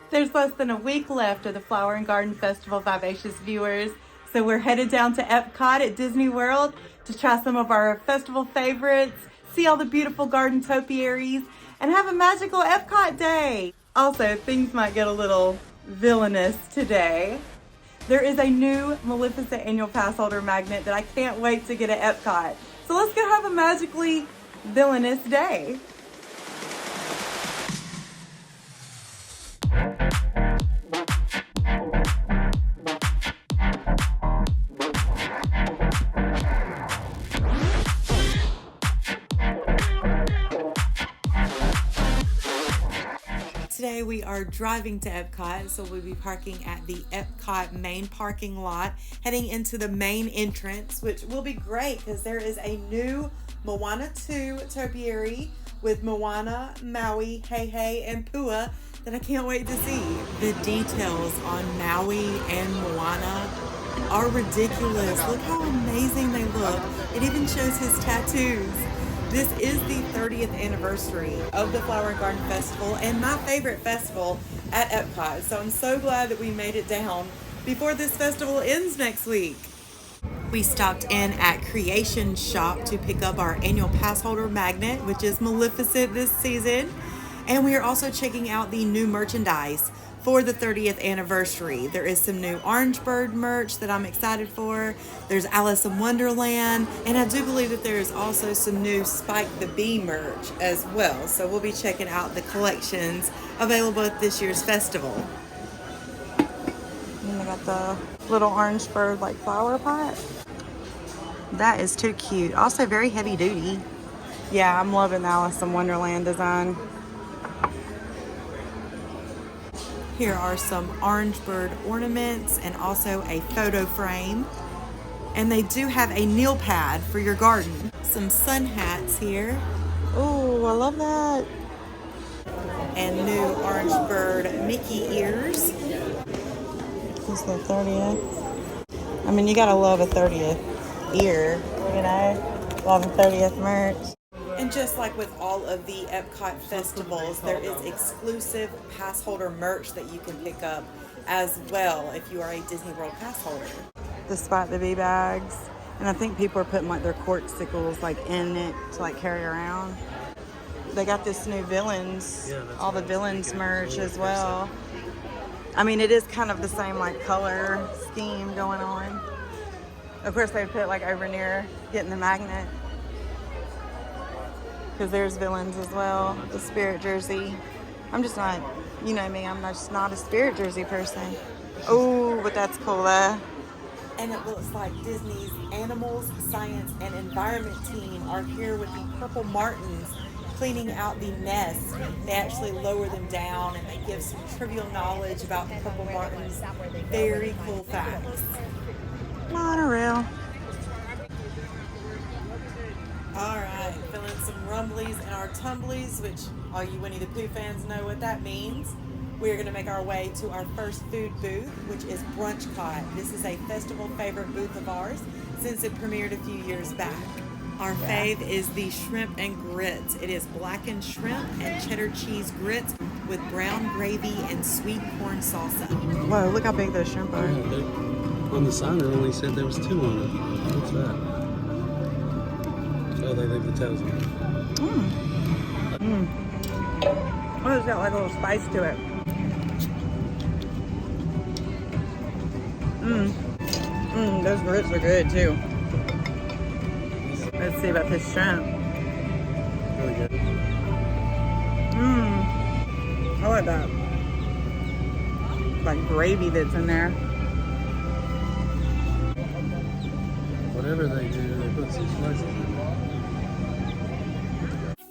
There's less than a week left of the Flower and Garden Festival, Vivacious viewers. So we're headed down to Epcot at Disney World to try some of our festival favorites, see all the beautiful garden topiaries, and have a magical Epcot day. Also, things might get a little villainous today. There is a new Maleficent annual pass holder magnet that I can't wait to get at Epcot. So let's go have a magically villainous day. Today we are driving to Epcot, so we'll be parking at the Epcot main parking lot, heading into the main entrance, which will be great because there is a new Moana 2 topiary with Moana, Maui, Hey Hey, and Pua that I can't wait to see. The details on Maui and Moana are ridiculous. Look how amazing they look. It even shows his tattoos. This is the 30th anniversary of the Flower and Garden Festival and my favorite festival at Epcot. So I'm so glad that we made it down before this festival ends next week. We stopped in at Creation Shop to pick up our annual pass holder magnet, which is Maleficent this season. And we are also checking out the new merchandise for the 30th anniversary. There is some new Orange Bird merch that I'm excited for. There's Alice in Wonderland, and I do believe that there's also some new Spike the Bee merch as well. So we'll be checking out the collections available at this year's festival. And I got the little Orange Bird like flower pot. That is too cute. Also very heavy duty. Yeah, I'm loving the Alice in Wonderland design. Here are some Orange Bird ornaments and also a photo frame. And they do have a kneel pad for your garden. Some sun hats here. Oh, I love that. And new Orange Bird Mickey ears. This is the 30th. I mean, you gotta love a 30th ear, you know? Love a 30th merch. And just like with all of the Epcot festivals, there is exclusive pass holder merch that you can pick up as well if you are a Disney World pass holder. The Spot the Bee bags. And I think people are putting like their corksicles like in it to like carry around. They got this new Villains, all the Villains merch as well. I mean, it is kind of the same like color scheme going on. Of course, they put like over near getting the magnet. Because there's Villains as well, the Spirit jersey. I'm just not, you know me, I'm just not a Spirit jersey person. Oh, but that's cool though. And it looks like Disney's Animals, Science, and Environment team are here with the Purple Martins cleaning out the nests. They actually lower them down and they give some trivial knowledge about the Purple Martins. Very cool facts. Monorail. All right, feeling some rumblies and our tumblies, which all you Winnie the Pooh fans know what that means. We're going to make our way to our first food booth, which is Brunch Cot. This is a festival favorite booth of ours since it premiered a few years back. Our fave is the shrimp and grits. It is blackened shrimp and cheddar cheese grits with brown gravy and sweet corn salsa. Whoa, look how big those shrimp are. Yeah, on the sign it only said there was 2 on it. What's that? Oh, they leave the toes on. Oh, it's got like a little spice to it. Those grits are good too. Let's see about this shrimp. Really good. I like that. Like gravy that's in there. Whatever they do, they put some spices in it.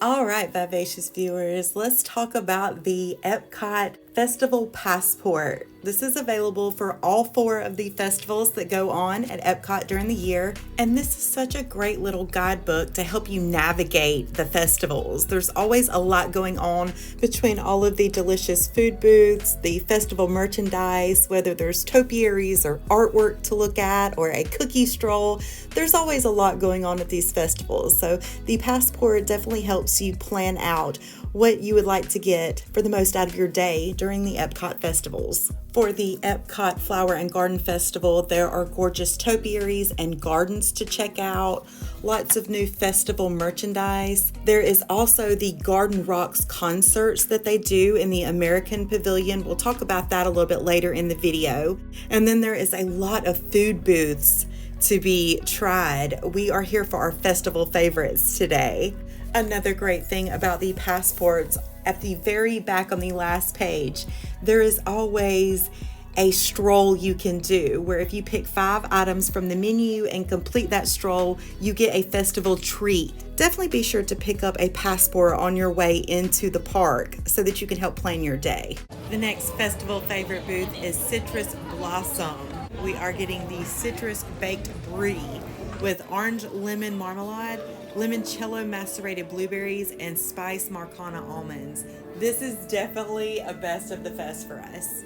All right, Vivacious viewers, let's talk about the Epcot Festival Passport. This is available for all 4 of the festivals that go on at Epcot during the year. And this is such a great little guidebook to help you navigate the festivals. There's always a lot going on between all of the delicious food booths, the festival merchandise, whether there's topiaries or artwork to look at or a cookie stroll. There's always a lot going on at these festivals. So the Passport definitely helps you plan out what you would like to get for the most out of your day during the Epcot festivals. For the Epcot Flower and Garden Festival, there are gorgeous topiaries and gardens to check out, lots of new festival merchandise. There is also the Garden Rocks concerts that they do in the American Pavilion. We'll talk about that a little bit later in the video. And then there is a lot of food booths to be tried. We are here for our festival favorites today. Another great thing about the passports, at the very back on the last page, there is always a stroll you can do where if you pick 5 items from the menu and complete that stroll, you get a festival treat. Definitely be sure to pick up a passport on your way into the park so that you can help plan your day. The next festival favorite booth is Citrus Blossom. We are getting the citrus baked brie with orange lemon marmalade, limoncello macerated blueberries, and spice marcana almonds. This is definitely a best of the fest for us.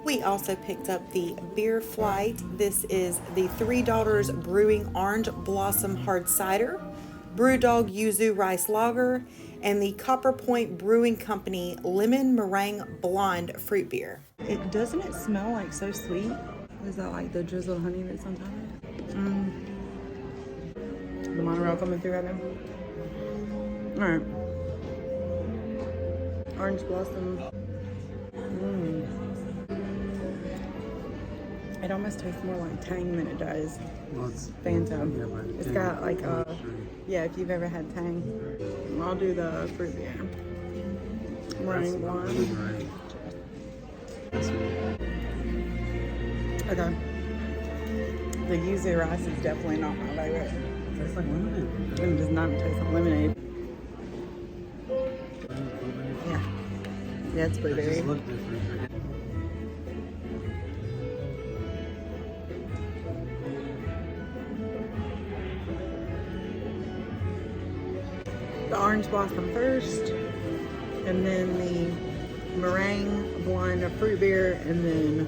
We also picked up the Beer Flight. This is the Three Daughters Brewing Orange Blossom Hard Cider, Brewdog Yuzu Rice Lager, and the Copper Point Brewing Company Lemon Meringue Blonde Fruit Beer. Doesn't it smell like so sweet? Is that like the drizzled honey that's on top of it? The monorail coming through right now. All right. Orange blossom. It almost tastes more like Tang than it does Phantom. It's got like yeah, if you've ever had Tang. I'll do the fruit beer. Meringue blonde. Okay. The yuzu rice is definitely not my favorite. It tastes like lemonade. It does not taste like lemonade. Yeah. Yeah, it's blueberry. It just looked different. The orange blossom first, and then the meringue blonde of fruit beer, and then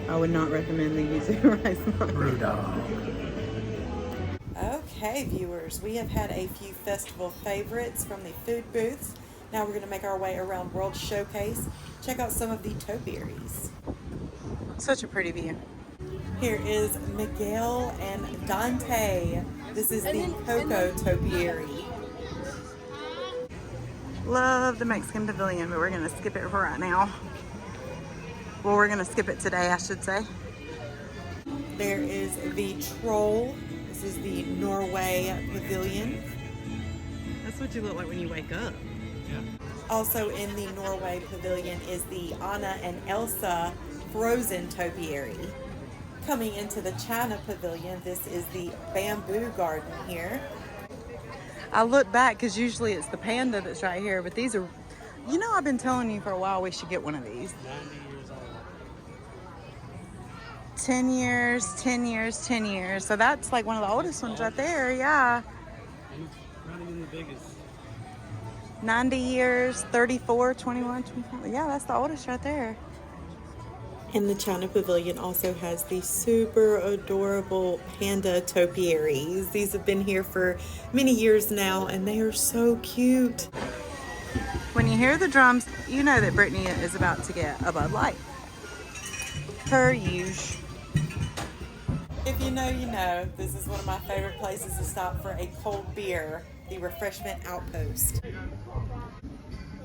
I would not recommend the yuzu rice lager. Okay, viewers, we have had a few festival favorites from the food booths. Now we're going to make our way around World Showcase. Check out some of the topiaries. Such a pretty view. Here is Miguel and Dante. This is the Coco Topiary. Love the Mexican Pavilion, but we're going to skip it for right now. Well, we're going to skip it today, I should say. There is the Troll. This is the Norway Pavilion. That's what you look like when you wake up. Yeah. Also in the Norway Pavilion is the Anna and Elsa Frozen Topiary. Coming into the China Pavilion, this is the Bamboo Garden here. I look back because usually it's the panda that's right here, but these are, you know, I've been telling you for a while we should get one of these. 90 years old. 10 years, 10 years, 10 years. So that's like one of the oldest ones right there, yeah. And it's not even the biggest. 90 years, 34, 21, 24. Yeah, that's the oldest right there. And the China Pavilion also has the super adorable panda topiaries. These have been here for many years now, and they are so cute. When you hear the drums, you know that Brittany is about to get a Bud Light. Per usual. If you know, you know. This is one of my favorite places to stop for a cold beer, the Refreshment Outpost.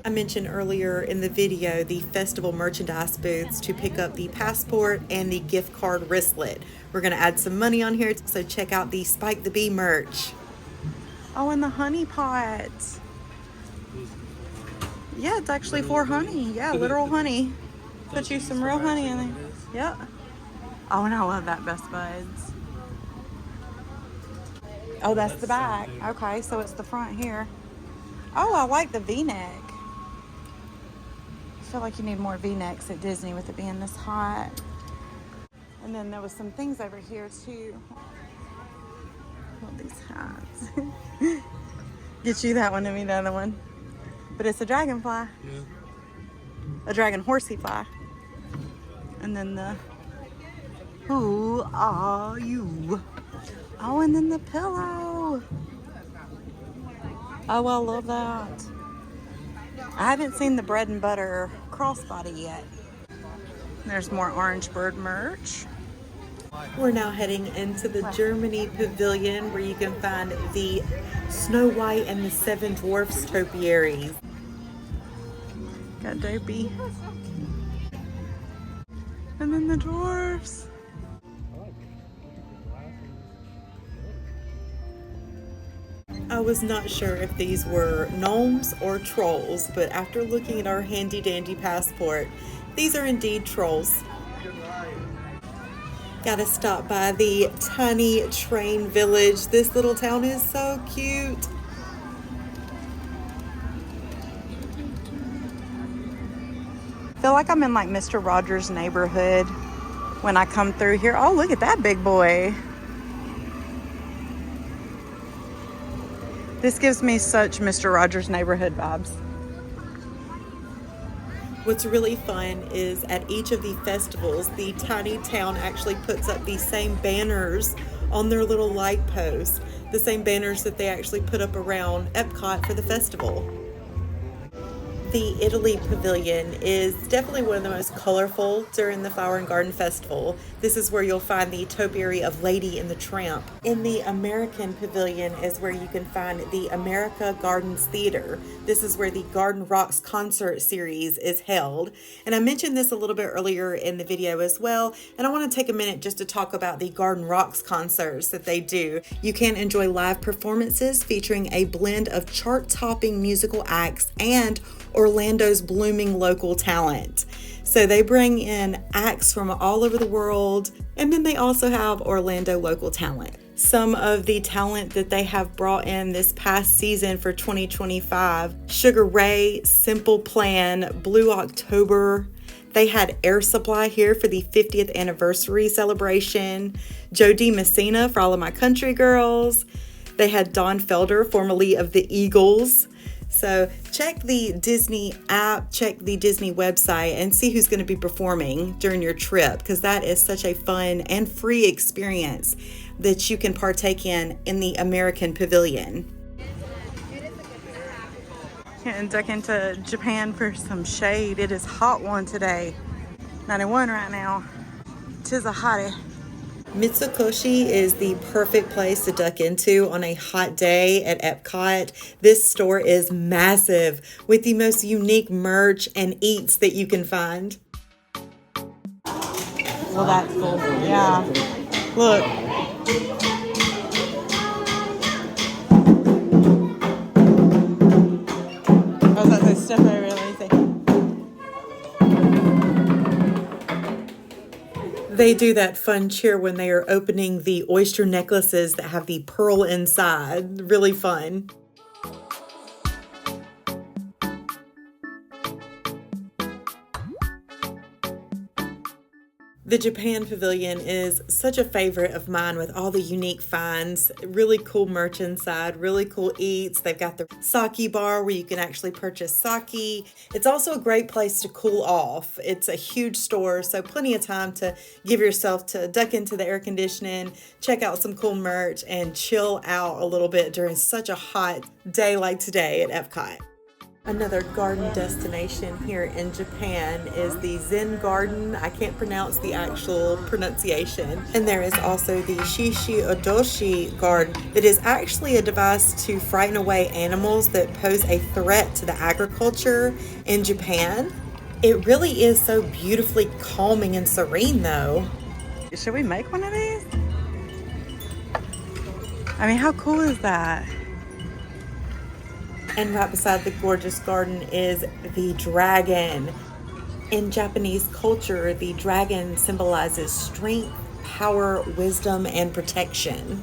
I mentioned earlier in the video the festival merchandise booths to pick up the passport and the gift card wristlet. We're going to add some money on here, so check out the Spike the Bee merch. Oh, and the honey pot. Yeah, it's actually for honey. Yeah, literal honey. Put you some real honey in there. Yep. Oh, and I love that Best Buds. Oh, that's the back. Okay, so it's the front here. Oh, I like the V-neck. I feel like you need more V-necks at Disney with it being this hot. And then there was some things over here too. All these hats. Get you that one and me the other one. But it's a dragonfly. Yeah. A dragon horsey fly. And then the who are you? Oh, and then the pillow. Oh, I love that. I haven't seen the bread and butter crossbody yet. There's more Orange Bird merch. We're now heading into the Germany Pavilion where you can find the Snow White and the Seven Dwarfs topiaries. Got Dopey. And then the dwarfs. I was not sure if these were gnomes or trolls, but after looking at our handy dandy passport, these are indeed trolls. Gotta stop by the tiny train village. This little town is so cute. I feel like I'm in like Mr. Rogers' neighborhood when I come through here. Oh, look at that big boy. This gives me such Mr. Rogers' neighborhood vibes. What's really fun is at each of the festivals, the tiny town actually puts up these same banners on their little light posts, the same banners that they actually put up around Epcot for the festival. The Italy Pavilion is definitely one of the most colorful during the Flower and Garden Festival. This is where you'll find the topiary of Lady and the Tramp. In the American Pavilion is where you can find the America Gardens Theater. This is where the Garden Rocks concert series is held. And I mentioned this a little bit earlier in the video as well. And I want to take a minute just to talk about the Garden Rocks concerts that they do. You can enjoy live performances featuring a blend of chart-topping musical acts and Orlando's blooming local talent. So they bring in acts from all over the world, and then they also have Orlando local talent. Some of the talent that they have brought in this past season for 2025, Sugar Ray, Simple Plan, Blue October. They had Air Supply here for the 50th anniversary celebration, Joe D. Messina for all of my country girls. They had Don Felder, formerly of the Eagles. So check the Disney app, check the Disney website, and see who's going to be performing during your trip, because that is such a fun and free experience that you can partake in the American Pavilion. Can't duck into Japan for some shade. It is hot one today. 91 right now. 'Tis a hottie. Mitsukoshi is the perfect place to duck into on a hot day at Epcot. This store is massive with the most unique merch and eats that you can find. Well, that's cool. Yeah. Look. I was about to step over really easy. They do that fun cheer when they are opening the oyster necklaces that have the pearl inside. Really fun. The Japan Pavilion is such a favorite of mine with all the unique finds, really cool merch inside, really cool eats. They've got the sake bar where you can actually purchase sake. It's also a great place to cool off. It's a huge store, so plenty of time to give yourself to duck into the air conditioning, check out some cool merch, and chill out a little bit during such a hot day like today at Epcot. Another garden destination here in Japan is the Zen Garden. I can't pronounce the actual pronunciation. And there is also the Shishi Odoshi Garden that is actually a device to frighten away animals that pose a threat to the agriculture in Japan. It really is so beautifully calming and serene though. Should we make one of these? I mean, how cool is that? And right beside the gorgeous garden is the dragon. In Japanese culture, the dragon symbolizes strength, power, wisdom, and protection.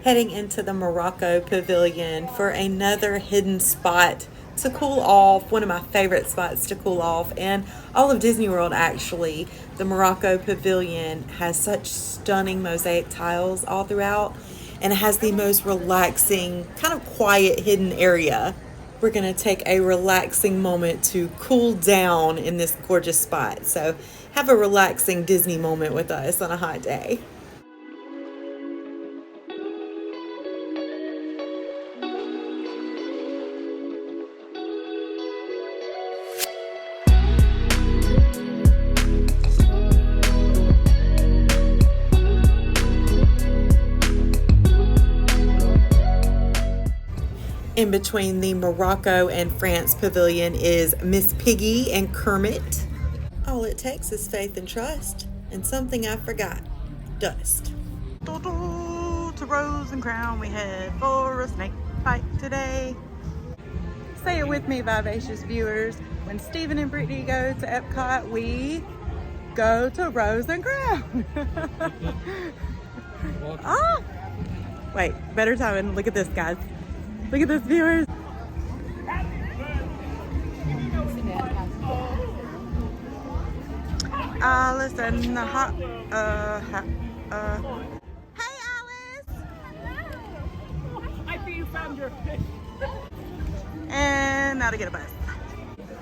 Heading into the Morocco Pavilion for another hidden spot to cool off, one of my favorite spots to cool off in all of Disney World actually. The Morocco Pavilion has such stunning mosaic tiles all throughout, and it has the most relaxing, kind of quiet hidden area. We're gonna take a relaxing moment to cool down in this gorgeous spot. So have a relaxing Disney moment with us on a hot day. In between the Morocco and France pavilion is Miss Piggy and Kermit. All it takes is faith and trust, and something I forgot, dust. To Rose and Crown we head for a snake fight today. Say it with me, vivacious viewers. When Stephen and Brittany go to Epcot, we go to Rose and Crown. Oh! Wait, better timing. Look at this, guys. Look at this, viewers. Alice and the hot, Hey, Alice! I see you found your fish. And now to get a bus.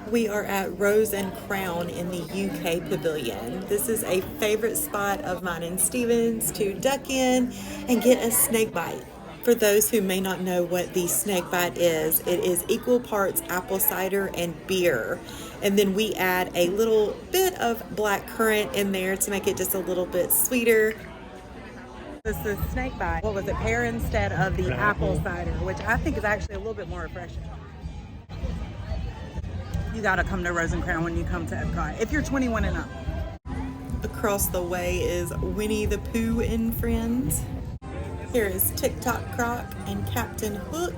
We are at Rose and Crown in the UK Pavilion. This is a favorite spot of mine and Steven's to duck in and get a snake bite. For those who may not know what the snake bite is, it is equal parts apple cider and beer. And then we add a little bit of black currant in there to make it just a little bit sweeter. This is snake bite. What was it? Pear instead of the apple cider, which I think is actually a little bit more refreshing. You gotta come to Rose and Crown when you come to Epcot, if you're 21 and up. Across the way is Winnie the Pooh and Friends. Here is Tick-Tock Croc and Captain Hook,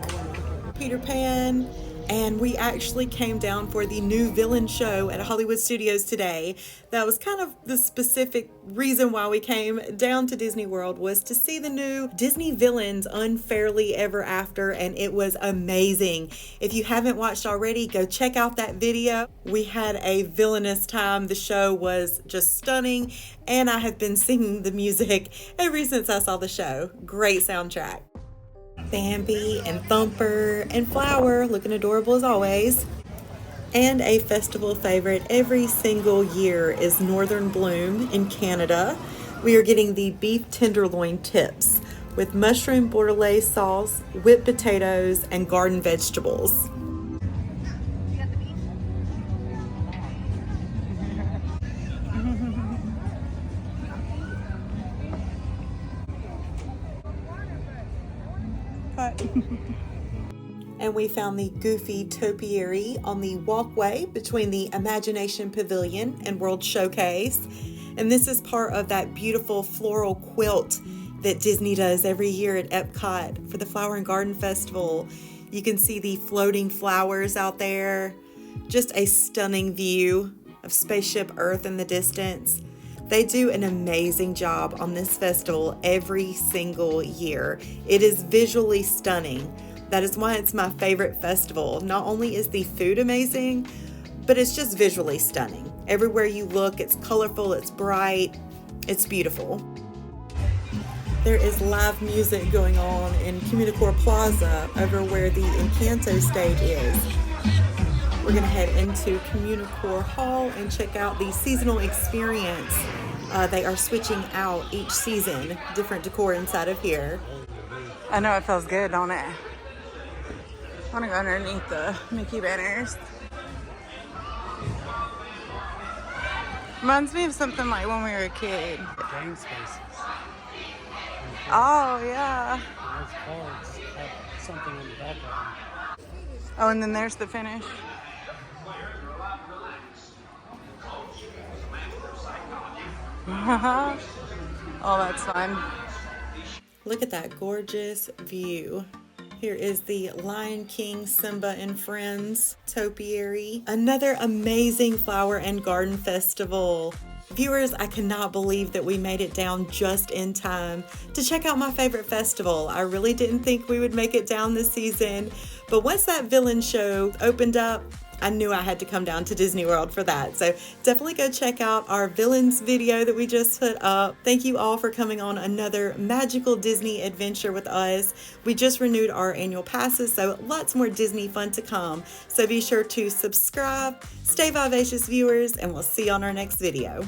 Peter Pan, and we actually came down for the new villain show at Hollywood Studios today. That was kind of the specific reason why we came down to Disney World, was to see the new Disney villains Unfairly Ever After, and it was amazing. If you haven't watched already, go check out that video. We had a villainous time. The show was just stunning, and I have been singing the music ever since I saw the show. Great soundtrack. Bambi and Thumper and Flower looking adorable as always. And a festival favorite every single year is Northern Bloom in Canada. We are getting the beef tenderloin tips with mushroom bordelaise sauce, whipped potatoes, and garden vegetables. And we found the Goofy topiary on the walkway between the Imagination Pavilion and World Showcase. And this is part of that beautiful floral quilt that Disney does every year at Epcot for the Flower and Garden Festival. You can see the floating flowers out there. Just a stunning view of Spaceship Earth in the distance. They do an amazing job on this festival every single year. It is visually stunning. That is why it's my favorite festival. Not only is the food amazing, but it's just visually stunning. Everywhere you look, it's colorful, it's bright, it's beautiful. There is live music going on in Communicore Plaza over where the Encanto stage is. We're gonna head into Communicore Hall and check out the seasonal experience. They are switching out each season, different decor inside of here. I know it feels good, don't it? I want to go underneath the Mickey banners. Reminds me of something like when we were a kid. Game spaces. Oh, yeah. Those cards have something on the back of them. Oh, and then there's the finish. Oh, that's fun. Look at that gorgeous view. Here is the Lion King, Simba and Friends topiary. Another amazing flower and garden festival. Viewers, I cannot believe that we made it down just in time to check out my favorite festival. I really didn't think we would make it down this season, but once that villain show opened up, I knew I had to come down to Disney World for that. So definitely go check out our villains video that we just put up. Thank you all for coming on another magical Disney adventure with us. We just renewed our annual passes, so lots more Disney fun to come. So be sure to subscribe, stay vivacious viewers, and we'll see you on our next video.